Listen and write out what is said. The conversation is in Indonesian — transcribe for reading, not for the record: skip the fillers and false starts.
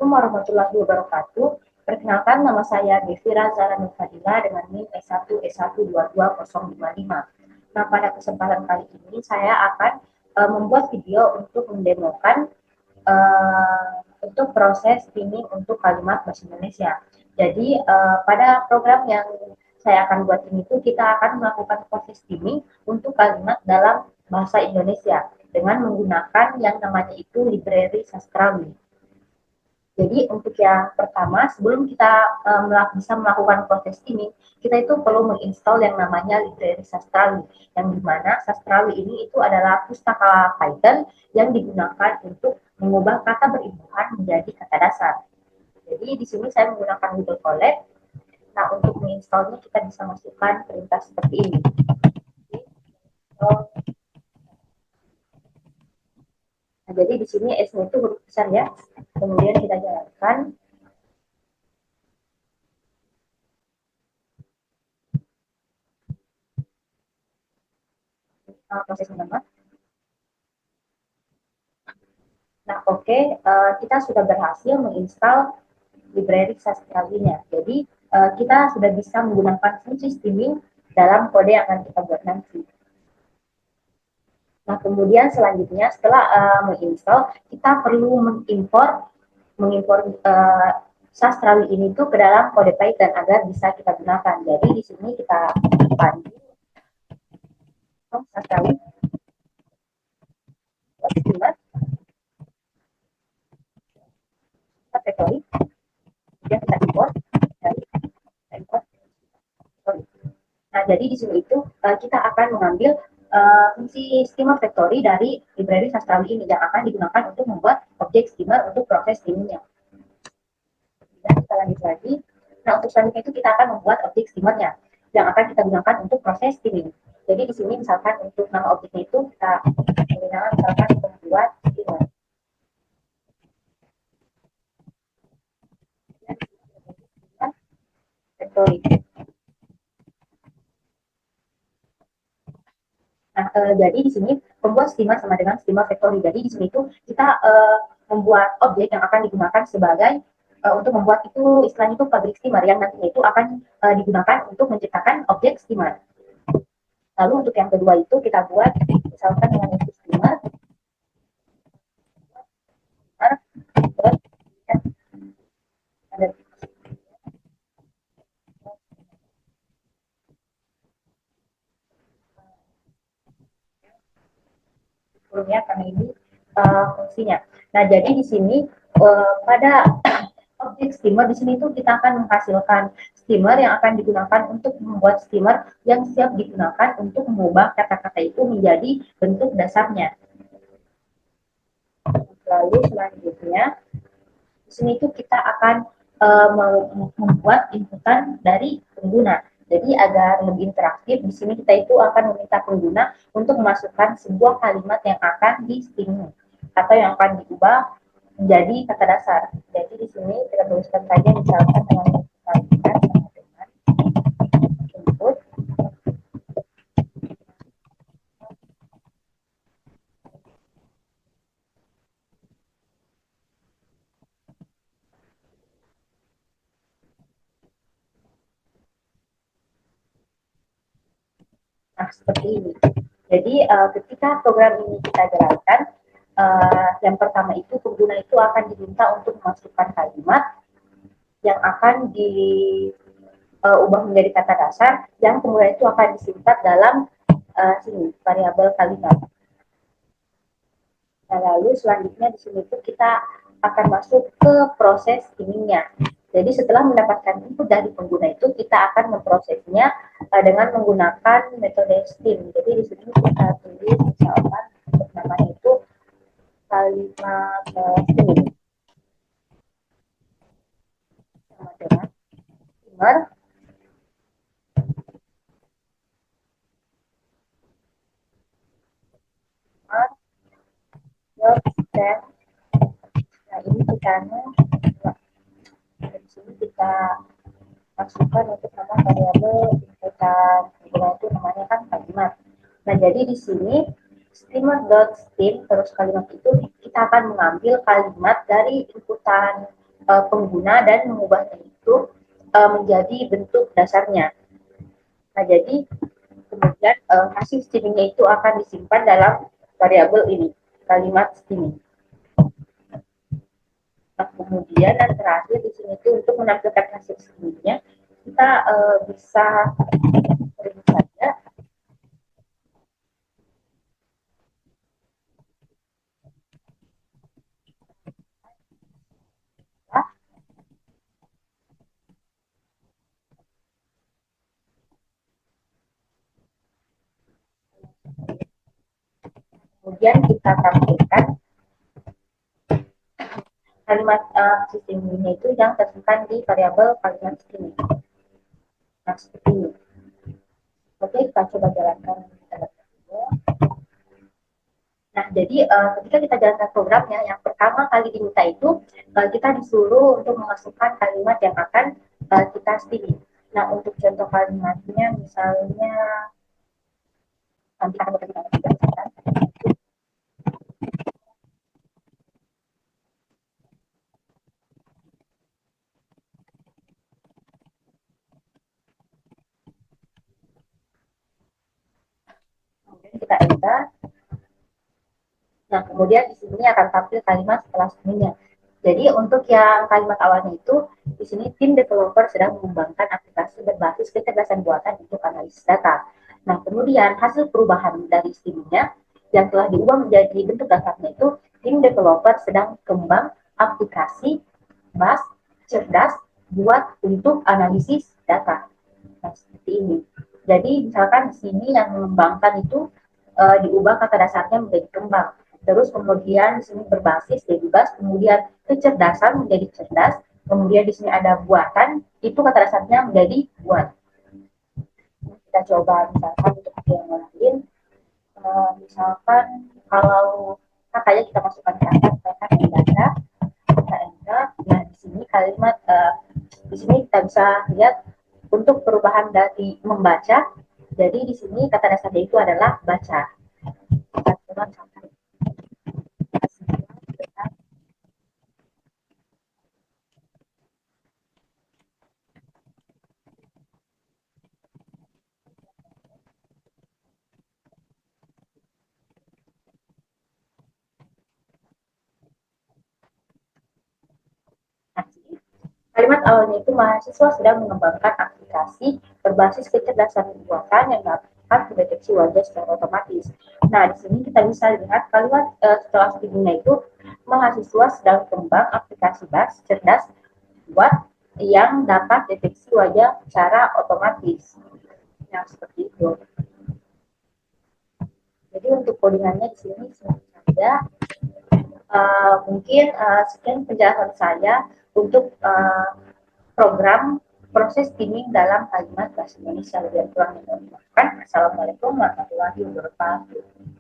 Assalamualaikum warahmatullahi wabarakatuh. Perkenalkan, nama saya Devira Zara Nur Fadila dengan NIM S1S122055. Nah, pada kesempatan kali ini saya akan membuat video untuk mendemokan untuk proses streaming untuk kalimat bahasa Indonesia. Jadi pada program yang saya akan buat ini tuh kita akan melakukan proses streaming untuk kalimat dalam bahasa Indonesia dengan menggunakan yang namanya itu library sastrawi. Jadi untuk yang pertama, sebelum kita bisa melakukan proses ini, kita itu perlu menginstal yang namanya library sastrawi, yang dimana sastrawi ini itu adalah pustaka Python yang digunakan untuk mengubah kata berimbuhan menjadi kata dasar. Jadi di sini saya menggunakan Google Colab. Nah, untuk menginstalnya kita bisa masukkan perintah seperti ini. Nah, jadi di sini S-nya itu huruf besar ya. Kemudian kita jalankan. Proses menambah. Nah, oke, kita sudah berhasil menginstal library sastrawinya. Jadi, kita sudah bisa menggunakan fungsi streaming dalam kode yang akan kita buat nanti. Nah, kemudian selanjutnya setelah menginstal, kita perlu mengimpor sastrawi ini tuh ke dalam kode Python agar bisa kita gunakan. Jadi di sini kita pandu sastrawi factory, kemudian kita import dari import. Nah, jadi di sini itu kita akan mengambil fungsi schema factory dari library sastrawi ini yang akan digunakan untuk membuat objek skimmer untuk proses streamingnya. Dan kita lanjut lagi. Nah, untuk selanjutnya itu kita akan membuat objek skimmernya yang akan kita gunakan untuk proses streaming. Jadi di sini misalkan untuk nama objeknya itu kita gunakan misalkan untuk membuat skimmer. Factory. Nah, jadi di sini membuat skema sama dengan skema factory. Jadi di sini itu kita membuat objek yang akan digunakan sebagai untuk membuat itu istilahnya itu pabrik skimmer yang nantinya itu akan digunakan untuk menciptakan objek skimmer. Lalu untuk yang kedua itu kita buat misalkan dengan itu skimmer. Ya, karena ini fungsinya. Nah, jadi di sini pada objek skimmer di sini tuh kita akan menghasilkan skimmer yang akan digunakan untuk membuat skimmer yang siap digunakan untuk mengubah kata-kata itu menjadi bentuk dasarnya. Lalu selanjutnya di sini tuh kita akan membuat inputan dari pengguna. Jadi agar lebih interaktif, di sini kita itu akan meminta pengguna untuk memasukkan sebuah kalimat yang akan di streaming atau yang akan diubah menjadi kata dasar. Jadi di sini kita tuliskan saja misalkan dengan kalimat sama dengan input. Nah, seperti ini. Jadi ketika program ini kita jalankan, yang pertama itu pengguna itu akan diminta untuk memasukkan kalimat yang akan diubah menjadi kata dasar yang kemudian itu akan disingkat dalam sini variabel kalimat. Nah, lalu selanjutnya di sini tuh kita akan masuk ke proses streamingnya. Jadi setelah mendapatkan input dari pengguna itu kita akan memprosesnya dengan menggunakan metode stream. Jadi di sini kita tulis misalkan namanya itu kalimat streaming sama dengan streamer dan nah ini kita di sini kita masukkan untuk nama variabel inputan pengguna itu namanya kan kalimat. Nah, jadi di sini streamer.stream terus kalimat itu kita akan mengambil kalimat dari inputan pengguna dan mengubahnya itu menjadi bentuk dasarnya. Nah, jadi kemudian hasil streamingnya itu akan disimpan dalam variabel ini, kalimat streaming. Nah, kemudian yang terakhir di sini itu untuk menampilkan hasil streamingnya, kita bisa beri saja kemudian kita tampilkan kalimat streamingnya itu yang tersimpan di variabel kalimat streaming. Nah, seperti ini. Oke, kita coba jalankan. Nah, jadi ketika kita jalankan programnya, yang pertama kali diminta itu kita disuruh untuk memasukkan kalimat yang akan kita streaming. Nah, untuk contoh kalimatnya, misalnya nanti akan kita jelaskan. Kemudian kita enter. Nah, kemudian di sini akan tampil kalimat setelah streamingnya. Jadi untuk yang kalimat awalnya itu, di sini tim developer sedang mengembangkan aplikasi berbasis kecerdasan buatan untuk analisis data. Nah, kemudian hasil perubahan dari streamingnya yang telah diubah menjadi bentuk dasarnya itu, tim developer sedang kembang aplikasi BAS cerdas buat untuk analisis data. Nah, seperti ini. Jadi misalkan di sini yang mengembangkan itu diubah kata dasarnya menjadi kembang. Terus kemudian di sini berbasis jadi bas, kemudian kecerdasan menjadi cerdas, kemudian di sini ada buatan, itu kata dasarnya menjadi buat. Kita coba misalkan untuk yang lain, misalkan kalau katanya kita masukkan kata, misalkan membaca, kita enter. Nah, di sini kalimat, di sini kita bisa lihat untuk perubahan dari membaca, jadi di sini kata dasarnya itu adalah baca. Kita coba sampai kalimat awalnya itu mahasiswa sedang mengembangkan aplikasi berbasis kecerdasan buatan yang dapat mendeteksi wajah secara otomatis. Nah, di sini kita bisa lihat kalimat setelah streamingnya itu mahasiswa sedang kembang aplikasi BAS cerdas buat yang dapat deteksi wajah secara otomatis. Yang seperti itu. Jadi untuk codingannya di sini saja. Mungkin sekian penjelasan saya untuk program proses streaming dalam kalimat bahasa Indonesia. Lebih kurang yang mohon maaf. Assalamualaikum warahmatullahi wabarakatuh.